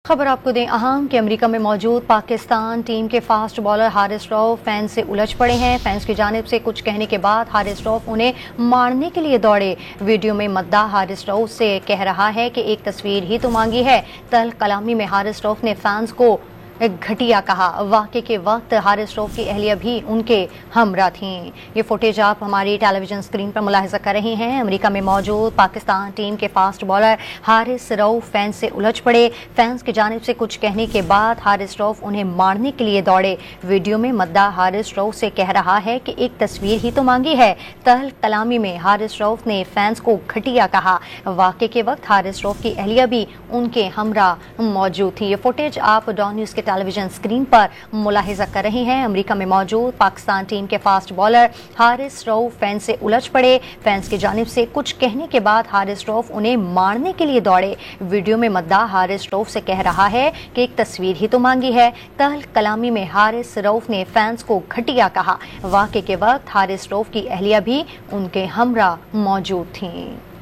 खबर आपको दें अहम कि अमेरिका में मौजूद पाकिस्तान टीम के fast bowler Haris Rauf fans से उलझ पड़े हैं। फैंस की जानिब से कुछ कहने के बाद हारिस रऊफ उन्हें मारने के लिए दौड़े। वीडियो में मद्दाह हारिस रऊफ से कह रहा है कि एक तस्वीर ही तो मांगी है। तल्ख कलामी में हारिस रऊफ ने फैंस को घटिया कहा। वाक़े के वक्त हारिस रऊफ की अहलिया भी उनके हमरा थीं। ये फुटेज आप हमारी टेलीविजन स्क्रीन पर मुलाहिजा कर रहे हैं। अमेरिका में मौजूद पाकिस्तान टीम के fast bowler Haris Rauf fans से उलझ पड़े। फैंस की जानिब से कुछ कहने के बाद हारिस रऊफ उन्हें मारने के लिए दौड़े। वीडियो में मद्दाह हारिस रऊफ से कह रहा है कि एक तस्वीर ही तो मांगी है। तल्ख कलामी में हारिस रऊफ ने फैंस को घटिया कहा। वाक़े के वक्त हारिस रऊफ की अहलिया भी उनके हमरा मौजूद थी। ये फुटेज आप डॉन न्यूज़ के टेलीविजन स्क्रीन पर मुलाहिजा कर रहे हैं। अमेरिका में मौजूद पाकिस्तान टीम के fast bowler Haris Rauf fans से उलझ पड़े। फैंस की जानिब से कुछ कहने के बाद हारिस रऊफ उन्हें मारने के लिए दौड़े। वीडियो में मद्दाह हारिस रऊफ से कह रहा है कि एक तस्वीर ही तो मांगी है। तल्ख कलामी में हारिस रऊफ ने फैंस को घटिया कहा। वाक़े के वक्त हारिस रऊफ की अहलिया भी उनके हमरा मौजूद थीं।